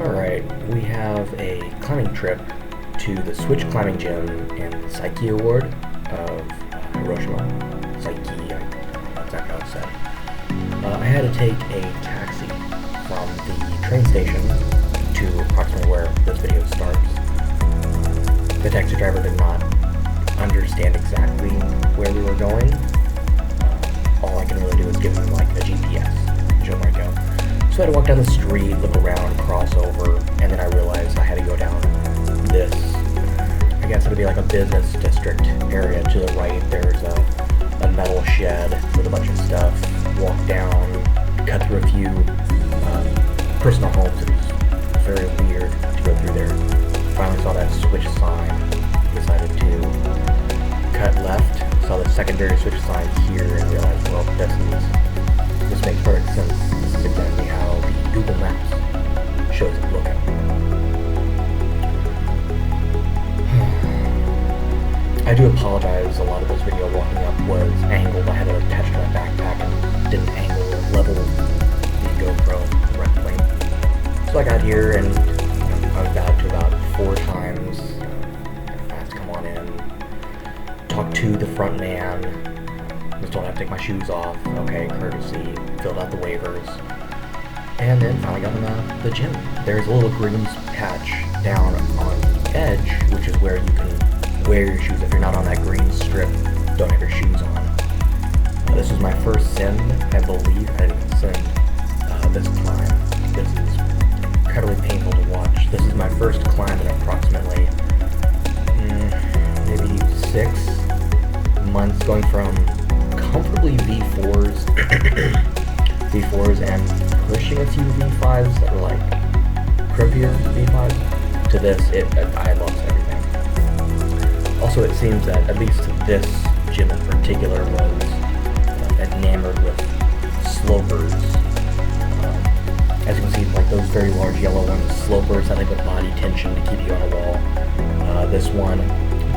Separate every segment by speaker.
Speaker 1: Alright, we have a climbing trip to the Switch Climbing Gym in Psyche Award of Hiroshima. Psyche, that's exactly how it's said. I had to take a taxi from the train station to approximately where this video starts. The taxi driver did not understand exactly where we were going. All I can really do is give him like a GPS, show him where to go. So I had to walk down the street, look around, cross over, and then I realized I had to go down this, I guess it would be like a business district area. To the right, there's a metal shed with a bunch of stuff. Walk down, cut through a few personal homes. It was very weird to go through there. Finally saw that switch sign, decided to cut left, saw the secondary switch sign here, and realized, well, this makes perfect sense. This is exactly how the Google Maps shows it looking. I do apologize, a lot of this video walking up was angled. I had it attached to my backpack and didn't angle or level the GoPro correctly. So I got here and I was bowed to about 4 times. I had to come on in, talk to the front man. Was told I had to take my shoes off, okay, courtesy, filled out the waivers, and then finally got in the gym. There's a little green patch down on the edge, which is where you can wear your shoes. If you're not on that green strip, don't have your shoes on. This was my first sim, I believe. I didn't even send this climb. This is incredibly painful to watch. This is my first climb in approximately maybe 6 months, going from comfortably V4s, and pushing a few V5s that were like crimpier V5s, to this, I lost everything. Also, it seems that at least this gym in particular was enamored with slopers. As you can see, like those very large yellow ones, slopers that have a body tension to keep you on a wall. This one,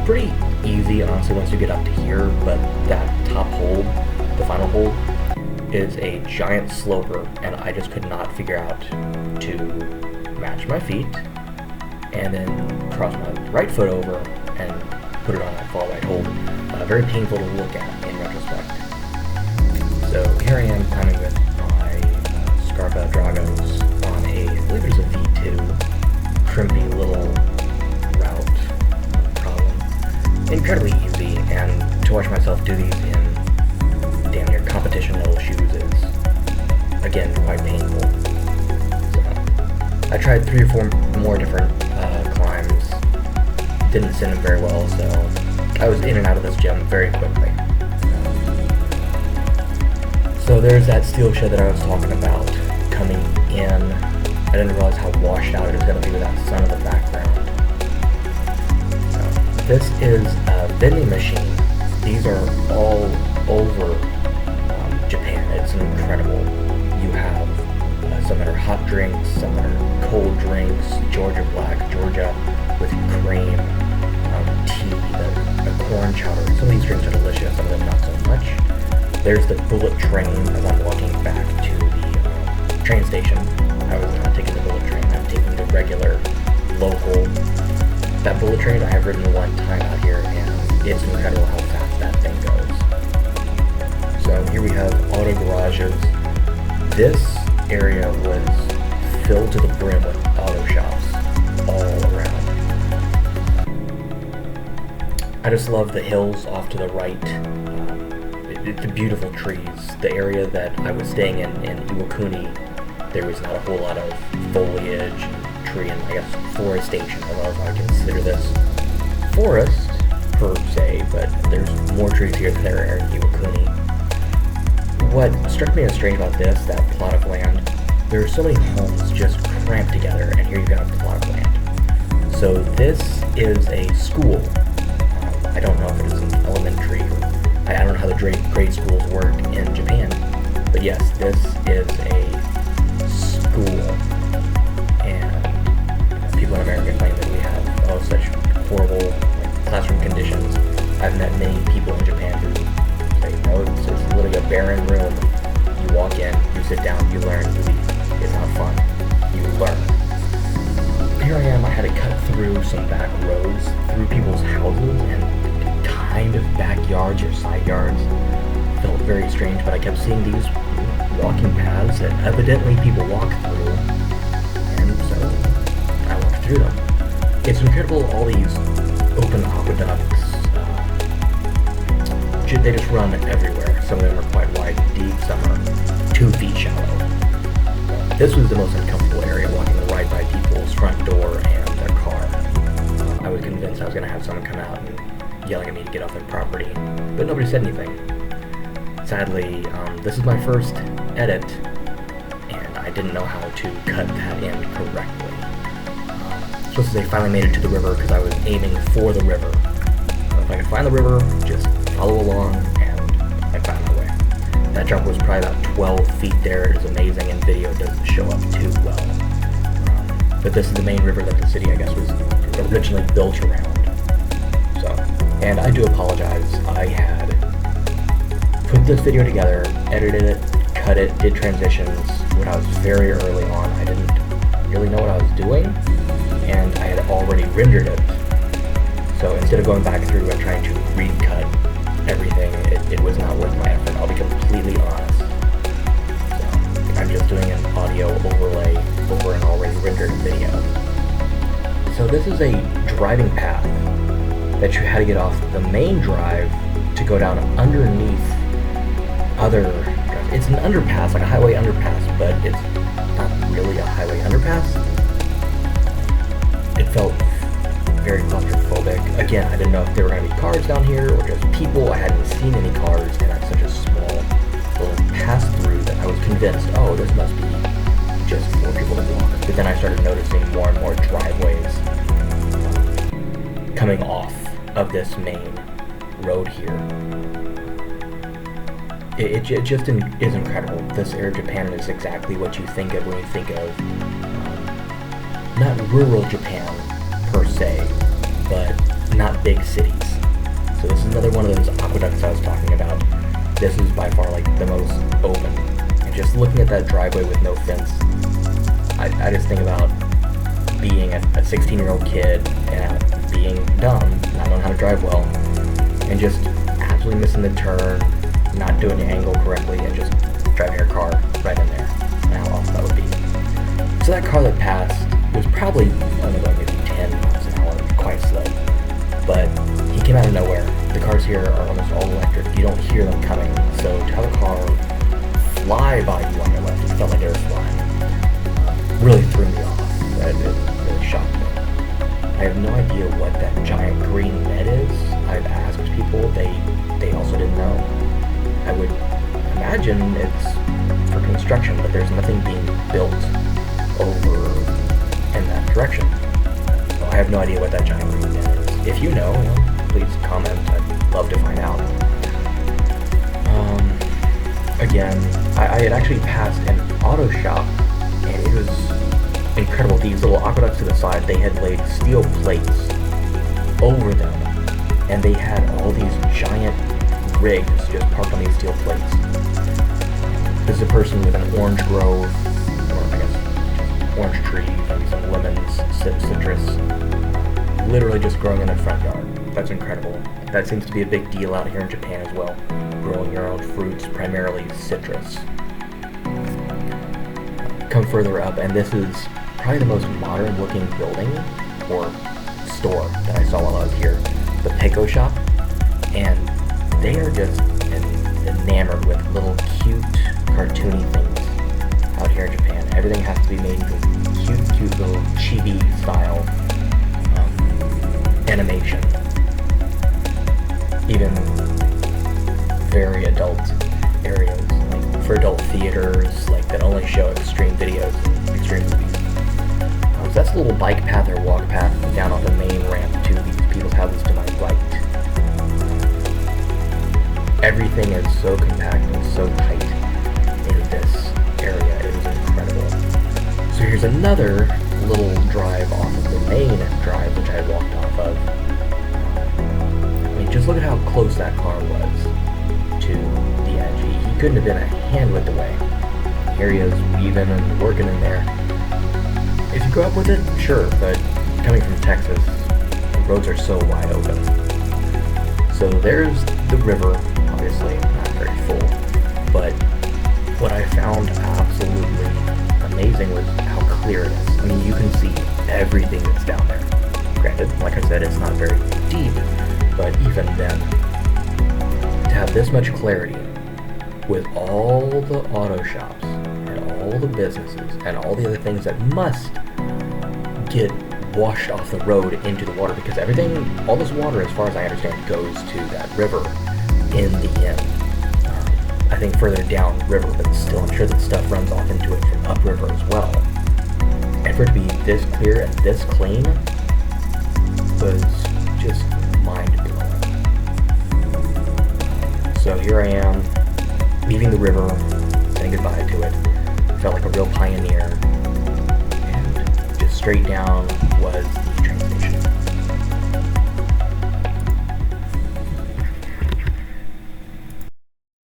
Speaker 1: pretty easy, honestly, once you get up to here, but that top hold, the final hold, is a giant sloper, and I just could not figure out to match my feet, and then cross my right foot over and put it on that far right hold. Very painful to look at in retrospect. So here I am climbing with my Scarpa Dragos on a, I believe it's a V2, crimpy little incredibly easy, and to watch myself do these in damn near competition level shoes is, again, quite painful. So, I tried 3 or 4 more different climbs, didn't send them very well, so I was in and out of this gym very quickly. So there's that steel shed that I was talking about coming in. I didn't realize how washed out it was going to be with that sun in the background. This is a vending machine. These are all over Japan. It's incredible. You have some that are hot drinks, some that are cold drinks, Georgia Black, Georgia with cream, tea, the corn chowder. Some of these drinks are delicious, some of them not so much. There's the bullet train as I'm walking back to the train station. I was not taking the bullet train, I'm taking the regular, local. That bullet train I have ridden one time out here, and it's incredible how fast that thing goes. So here we have auto garages. This area was filled to the brim with auto shops all around. I just love the hills off to the right, the beautiful trees. The area that I was staying in Iwakuni, there was not a whole lot of foliage, tree, and I guess forestation. I don't know if I consider this forest per se, but there's more trees here than there are in Iwakuni. What struck me as strange about that plot of land, there are so many homes just cramped together, and here you've got a plot of land. So this is a school. I don't know if it is an elementary, or I don't know how the grade schools work in Japan, but yes, this is a school. People in America claim that we have such horrible classroom conditions. I've met many people in Japan who say, no, it's literally a barren room. You walk in, you sit down, you learn, you leave. It's not fun. You learn. through some back roads, through people's houses, and kind of backyards or side yards. Felt very strange, but I kept seeing these walking paths that evidently people walk through, and so I walked through them. It's incredible, all these open aqueducts. They just run everywhere. Some of them are quite wide and deep, some are 2 feet shallow. This was the most uncomfortable area, walking right by people's front door and their car. I was convinced I was going to have someone come out and yelling at me to get off their property, but nobody said anything. Sadly, this is my first edit, and I didn't know how to cut that in correctly. Supposed to say finally made it to the river because I was aiming for the river. If I could find the river, just follow along, and I found my way. That jump was probably about 12 feet there. It is amazing, and video doesn't show up too well. But this is the main river that the city, I guess, was originally built around. So, and I do apologize. I had put this video together, edited it, cut it, did transitions when I was very early on. I didn't really know what I was doing, and I had already rendered it. So instead of going back through and trying to recut everything, it was not worth my effort. I'll be completely honest. So I'm just doing an audio overlay over an already rendered video. So this is a driving path that you had to get off the main drive to go down underneath other drives. It's an underpass, like a highway underpass, but it's not really a highway underpass. It felt very claustrophobic. Again, I didn't know if there were going to be cars down here or just people. I hadn't seen any cars, and it's such a small little pass-through that I was convinced, oh, this must be just for people to walk. But then I started noticing more and more driveways coming off of this main road here. It just is incredible. This area of Japan is exactly what you think of when you think of not rural Japan per se, but not big cities. So this is another one of those aqueducts I was talking about. This is by far like the most open. And just looking at that driveway with no fence, I just think about being a 16-year-old kid and being dumb, not knowing how to drive well, and just absolutely missing the turn, not doing the angle correctly, and just driving your car right in there, and how awesome that would be. So that car that passed was probably only going maybe 10 miles an hour, quite slow. But he came out of nowhere. The cars here are almost all electric. You don't hear them coming. So to have a car fly by you on your left, it felt like they were flying. Really threw me off. It really shocked me. I have no idea what that giant green net is. I've asked people. They also didn't know. I would imagine it's for construction, but there's nothing being built over in that direction. So I have no idea what that giant green net is. If you know, please comment. I'd love to find out. Again, I had actually passed an auto shop, and it was incredible. These little aqueducts to the side, they had laid steel plates over them, and they had all these giant rigs just parked on these steel plates. This is a person with an orange grove, or I guess orange trees and some lemons, citrus, literally just growing in their front yard. That's incredible. That seems to be a big deal out here in Japan as well. Growing your own fruits, primarily citrus. Come further up, and this is probably the most modern looking building or store that I saw while I was here. The Peiko shop. And they are just enamored with little cute, cartoony things out here in Japan. Everything has to be made with cute little chibi style animation. Even very adult areas, like for adult theaters, like that only show extreme videos and extreme movies. So that's a little bike path or walk path down off the main ramp to these people's houses to my right. Everything is so compact and so tight in this area. It is incredible. So here's another little drive off of the main drive, which I walked off of. I mean, just look at how close that car was to the edge. He couldn't have been a hand width away. Here he is weaving and working in there. If you go up with it, sure, but coming from Texas, the roads are so wide open. So there's the river, obviously not very full, but what I found absolutely amazing was how clear it is. I mean, you can see everything that's down there. Granted, like I said, it's not very deep, but even then, to have this much clarity with all the auto shops and all the businesses and all the other things that must get washed off the road into the water, because everything, all this water, as far as I understand, goes to that river in the end. I think further down river, but still I'm sure that stuff runs off into it from upriver as well. And for it to be this clear and this clean was just mind-blowing. So here I am, leaving the river, saying goodbye to it. Felt like a real pioneer. And just straight down was the